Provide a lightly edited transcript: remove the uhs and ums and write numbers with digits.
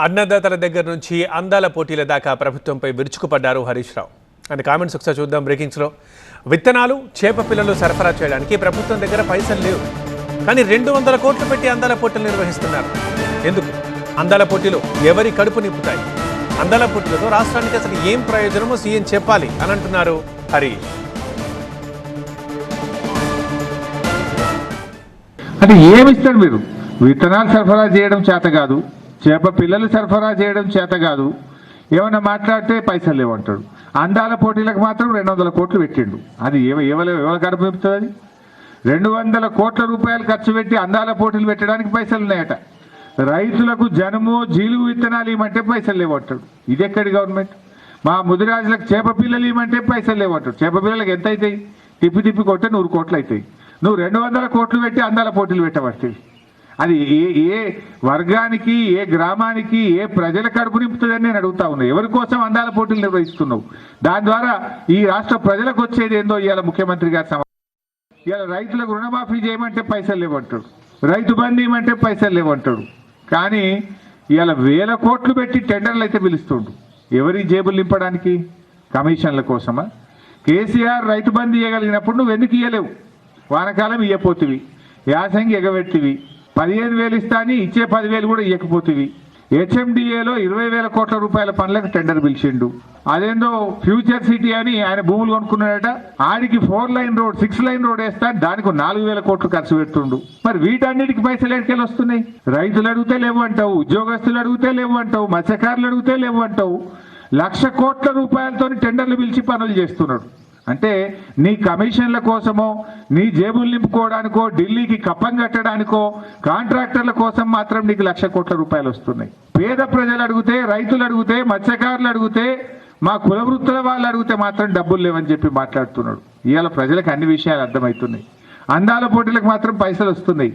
అన్నదాతల దగ్గర నుంచి అందాల పోటీల దాకా ప్రభుత్వంపై విరుచుకుపడ్డారు హరీష్ రావు. అండ్ కామెంట్స్ ఒకసారి చూద్దాం. బ్రేకింగ్స్లో విత్తనాలు చేప పిల్లలు సరఫరా చేయడానికి ప్రభుత్వం దగ్గర పైసలు లేవు, కానీ 200 కోట్లు పెట్టి అందాల పోటీలు నిర్వహిస్తున్నారు. ఎందుకు? అందాల పోటీలు ఎవరి కడుపు నింపుతాయి? అందాల పోటీలతో రాష్ట్రానికి అసలు ఏం ప్రయోజనమో సీఎం చెప్పాలి అని అంటున్నారు హరీష్. అంటే ఏమిస్తారు మీరు? విత్తనాలు సరఫరా చేయడం చేత కాదు, చేప పిల్లలు సరఫరా చేయడం చేత కాదు, ఏమన్నా మాట్లాడితే పైసలు లేవంటాడు. అందాల పోటీలకు మాత్రం 200 కోట్లు పెట్టిండు. అది ఎవరు కడుపు నింపుతుంది? అది 200 కోట్ల రూపాయలు ఖర్చు పెట్టి అందాల పోటీలు పెట్టడానికి పైసలు ఉన్నాయట. రైతులకు జనము జీలుగు విత్తనాలు ఇవ్వమంటే పైసలు లేవంటాడు. ఇది ఎక్కడి గవర్నమెంట్? మా ముదిరాజులకు చేప పిల్లలు ఇవ్వమంటే పైసలు లేవంటాడు. చేప పిల్లలకు ఎంత అవుతాయి? తిప్పి కొట్టే 100 కోట్లు అవుతాయి. నువ్వు 200 కోట్లు పెట్టి అందాల పోటీలు పెట్టబడుతుంది. అది ఏ వర్గానికి, ఏ గ్రామానికి, ఏ ప్రజల కడుపు నింపుతుందని నేను అడుగుతా ఉన్నా. ఎవరి కోసం అందాల పోటీలు నిర్వహిస్తున్నావు? దాని ద్వారా ఈ రాష్ట్ర ప్రజలకు వచ్చేది ఏందో ఇవాళ ముఖ్యమంత్రి గారు ఇవాళ రైతులకు రుణమాఫీ చేయమంటే పైసలు లేవంటాడు, రైతు బంధు ఇవ్వమంటే పైసలు లేవంటాడు. కానీ ఇవాళ 1000 కోట్లు పెట్టి టెండర్లు అయితే పిలుస్తుండు. ఎవరి జేబులు నింపడానికి? కమిషన్ల కోసమా? కేసీఆర్ రైతు బంధు ఇవ్వగలిగినప్పుడు నువ్వు ఎందుకు ఇవ్వలేవు? వానకాలం ఇవ్వపోతివి, యాసంగి ఎగబెట్టివి, 15,000 ఇస్తా అని ఇచ్చే 10,000 కూడా ఇవ్వకపోతివి. హెచ్ఎండిఏలో 20,000 కోట్ల రూపాయల పనులకు టెండర్ పిలిచిండు. అదేందో ఫ్యూచర్ సిటీ అని ఆయన భూములు కొనుక్కున్నాడట. ఆడికి 4 లైన్ రోడ్ 6 లైన్ రోడ్ వేస్తా దానికి 4,000 కోట్లు ఖర్చు పెడుతుండు. మరి వీటన్నిటికి పైసలు ఎక్కడికి వస్తున్నాయి? రైతులు అడిగితే లేవు అంటావు, ఉద్యోగస్తులు అడిగితే లేవు అంటావు, మత్స్యకారులు అడిగితే లేవు అంటావు. 1,00,000 కోట్ల రూపాయలతో టెండర్లు పిలిచి పనులు చేస్తున్నాడు. అంటే నీ కమిషన్ల కోసమో, నీ జేబులు నింపుకోవడానికో, ఢిల్లీకి కప్పం కట్టడానికో, కాంట్రాక్టర్ల కోసం మాత్రం నీకు 1,00,000 కోట్ల రూపాయలు వస్తున్నాయి. పేద ప్రజలు అడిగితే, రైతులు అడిగితే, మత్స్యకారులు అడిగితే, మా కుల వృత్తుల వాళ్ళు అడిగితే మాత్రం డబ్బులు లేవని చెప్పి మాట్లాడుతున్నాడు. ఇవాళ ప్రజలకు అన్ని విషయాలు అర్థమవుతున్నాయి. అందాల పోటీలకు మాత్రం పైసలు వస్తున్నాయి.